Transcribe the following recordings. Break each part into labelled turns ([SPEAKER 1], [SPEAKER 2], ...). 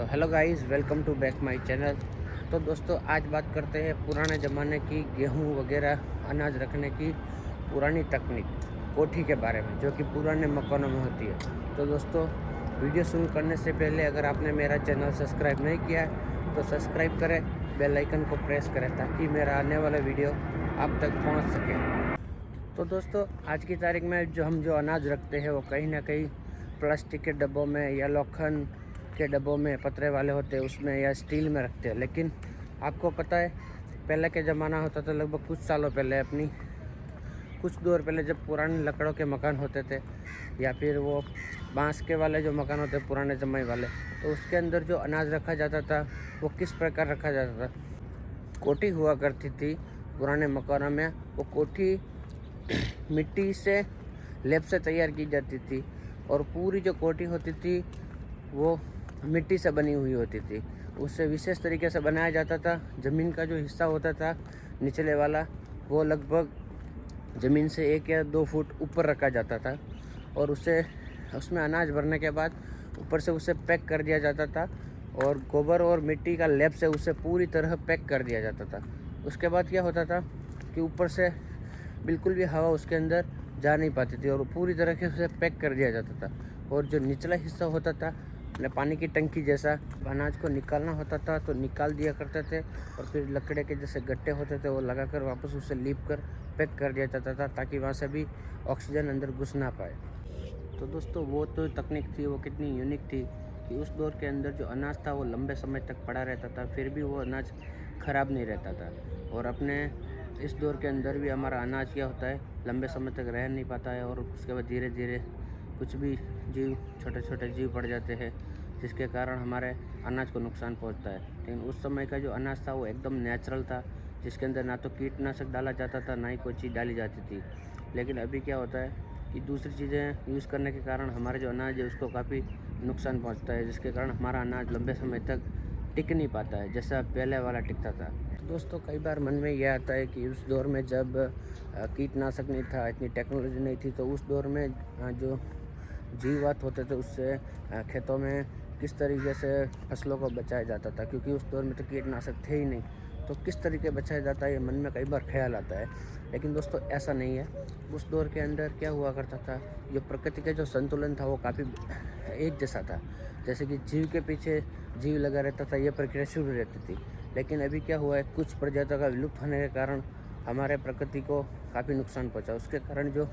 [SPEAKER 1] Hello guys, welcome to back my channel. तो दोस्तों, आज बात करते हैं पुराने ज़माने की गेहूं वगैरह अनाज रखने की पुरानी तकनीक कोठी के बारे में, जो कि पुराने मकानों में होती है। तो दोस्तों, वीडियो शुरू करने से पहले अगर आपने मेरा चैनल सब्सक्राइब नहीं किया है तो सब्सक्राइब करें, बेल आइकन को प्रेस करें ताकि मेरा आने वाला वीडियो आप तक पहुंच सके। तो दोस्तों, आज की तारीख में जो अनाज रखते हैं वो कहीं ना कहीं प्लास्टिक के डब्बों में या लोखंड के डब्बों में पतरे वाले होते हैं उसमें, या स्टील में रखते हैं। लेकिन आपको पता है, पहले के ज़माना होता था, लगभग कुछ सालों पहले, अपनी कुछ दौर पहले, जब पुराने लकड़ों के मकान होते थे या फिर वो बांस के वाले जो मकान होते पुराने ज़माने वाले, तो उसके अंदर जो अनाज रखा जाता था वो किस प्रकार रखा जाता था। कोठी हुआ करती थी पुराने मकानों में। वो कोठी मिट्टी से लेप से तैयार की जाती थी और पूरी जो कोठी होती थी वो मिट्टी से बनी हुई होती थी। उससे विशेष तरीके से बनाया जाता था। ज़मीन का जो हिस्सा होता था निचले वाला, वो लगभग ज़मीन से 1 या 2 फुट ऊपर रखा जाता था और उसमें अनाज भरने के बाद ऊपर से उसे पैक कर दिया जाता था और गोबर और मिट्टी का लेप से उसे पूरी तरह पैक कर दिया जाता था। उसके बाद क्या होता था कि ऊपर से बिल्कुल भी हवा उसके अंदर जा नहीं पाती थी और पूरी तरह से उसे पैक कर दिया जाता था। और जो निचला हिस्सा होता था, पानी की टंकी जैसा, अनाज को निकालना होता था तो निकाल दिया करते थे और फिर लकड़े के जैसे गट्टे होते थे वो लगाकर वापस उसे लीप कर पैक कर दिया जाता था ताकि वहाँ से भी ऑक्सीजन अंदर घुस ना पाए। तो दोस्तों, वो तो तकनीक थी, वो कितनी यूनिक थी कि उस दौर के अंदर जो अनाज था वो लंबे समय तक पड़ा रहता था, फिर भी वो अनाज ख़राब नहीं रहता था। और अपने इस दौर के अंदर भी हमारा अनाज क्या होता है, लंबे समय तक रह नहीं पाता है और उसके बाद धीरे धीरे कुछ भी जीव, छोटे छोटे जीव पड़ जाते हैं जिसके कारण हमारे अनाज को नुकसान पहुंचता है। लेकिन उस समय का जो अनाज था वो एकदम नेचुरल था, जिसके अंदर ना तो कीटनाशक डाला जाता था, ना ही कोई चीज़ डाली जाती थी। लेकिन अभी क्या होता है कि दूसरी चीज़ें यूज़ करने के कारण हमारे जो अनाज है उसको काफ़ी नुकसान पहुंचता है, जिसके कारण हमारा अनाज लंबे समय तक टिक नहीं पाता है जैसा पहले वाला टिकता था। तो दोस्तों, कई बार मन में यह आता है कि उस दौर में जब कीटनाशक नहीं था, इतनी टेक्नोलॉजी नहीं थी, तो उस दौर में जो जीवात होते थे उससे खेतों में किस तरीके से फसलों को बचाया जाता था, क्योंकि उस दौर में तो कीटनाशक थे ही नहीं। तो किस तरीके बचाया जाता है, ये मन में कई बार ख्याल आता है। लेकिन दोस्तों, ऐसा नहीं है। उस दौर के अंदर क्या हुआ करता था, जो प्रकृति का जो संतुलन था वो काफ़ी एक जैसा था। जैसे कि जीव के पीछे जीव लगा रहता था, ये प्रक्रिया शुरू रहती थी। लेकिन अभी क्या हुआ है, कुछ प्रजातियों का विलुप्त होने के कारण हमारे प्रकृति को काफ़ी नुकसान पहुंचा। उसके कारण जो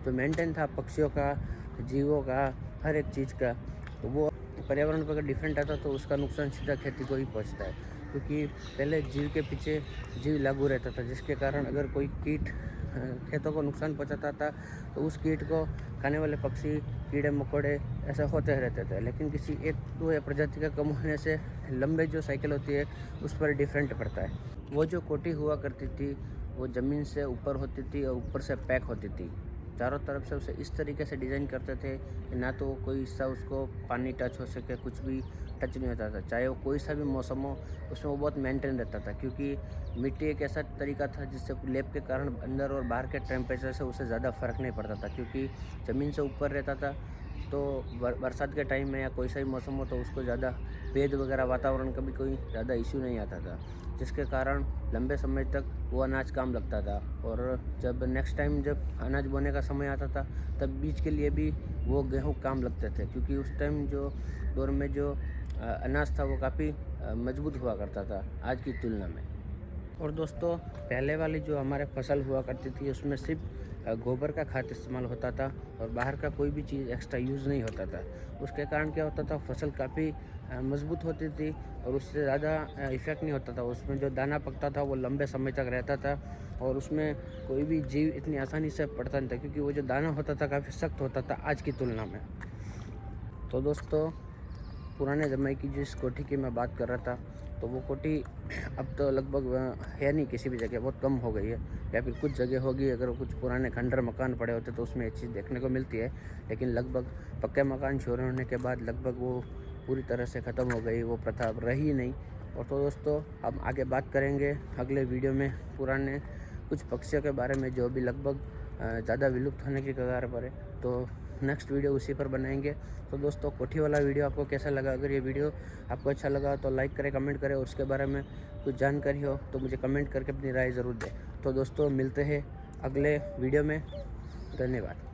[SPEAKER 1] मेंटेन था पक्षियों का, जीवों का, हर एक चीज़ का, तो वो पर्यावरण पर अगर डिफरेंट आता तो उसका नुकसान सीधा खेती को ही पहुंचता है। क्योंकि पहले जीव के पीछे जीव लागू रहता था, जिसके कारण अगर कोई कीट खेतों को नुकसान पहुंचाता था तो उस कीट को खाने वाले पक्षी, कीड़े मकोड़े ऐसा होते रहते थे। लेकिन किसी एक दो या प्रजाति का कम होने से लंबे जो साइकिल होती है उस पर डिफरेंट पड़ता है। वो जो कोठी हुआ करती थी वो ज़मीन से ऊपर होती थी और ऊपर से पैक होती थी। चारों तरफ से उसे इस तरीके से डिज़ाइन करते थे कि ना तो कोई हिस्सा उसको पानी टच हो सके, कुछ भी टच नहीं होता था। चाहे वो कोई सा भी मौसम हो, उसमें वो बहुत मेंटेन रहता था, क्योंकि मिट्टी एक ऐसा तरीका था जिससे लेप के कारण अंदर और बाहर के टेम्परेचर से उसे ज़्यादा फ़र्क नहीं पड़ता था, क्योंकि ज़मीन से ऊपर रहता था। तो बरसात के टाइम में या कोई सा भी मौसम हो तो उसको ज़्यादा भेद वगैरह वातावरण का भी कोई ज़्यादा इश्यू नहीं आता था, जिसके कारण लंबे समय तक वो अनाज काम लगता था। और जब नेक्स्ट टाइम जब अनाज बोने का समय आता था तब बीज के लिए भी वो गेहूँ काम लगते थे, क्योंकि उस टाइम जो दौर में जो अनाज था वो काफ़ी मजबूत हुआ करता था आज की तुलना में। और दोस्तों, पहले वाली जो हमारे फसल हुआ करती थी उसमें सिर्फ गोबर का खाद इस्तेमाल होता था और बाहर का कोई भी चीज़ एक्स्ट्रा यूज़ नहीं होता था। उसके कारण क्या होता था, फसल काफ़ी मजबूत होती थी और उससे ज़्यादा इफ़ेक्ट नहीं होता था। उसमें जो दाना पकता था वो लंबे समय तक रहता था और उसमें कोई भी जीव इतनी आसानी से पड़ता नहीं था, क्योंकि वो जो दाना होता था काफ़ी सख्त होता था आज की तुलना में। तो दोस्तों, पुराने ज़माने की जिस कोठी की मैं बात कर रहा था, तो वो कोठी अब तो लगभग है नहीं किसी भी जगह, बहुत कम हो गई है, या फिर कुछ जगह होगी। अगर कुछ पुराने खंडर मकान पड़े होते तो उसमें ये चीज़ देखने को मिलती है, लेकिन लगभग पक्के मकान शुरू होने के बाद लगभग वो पूरी तरह से ख़त्म हो गई, वो प्रथा अब रही नहीं। और तो दोस्तों, हम आगे बात करेंगे अगले वीडियो में पुराने कुछ पक्षियों के बारे में जो भी लगभग ज़्यादा विलुप्त होने की कगार पर है। तो नेक्स्ट वीडियो उसी पर बनाएंगे। तो दोस्तों कोठी वाला वीडियो आपको कैसा लगा? अगर ये वीडियो आपको अच्छा लगा तो लाइक करें, कमेंट करें, और उसके बारे में कुछ जानकारी हो तो मुझे कमेंट करके अपनी राय ज़रूर दें। तो दोस्तों मिलते हैं अगले वीडियो में। धन्यवाद।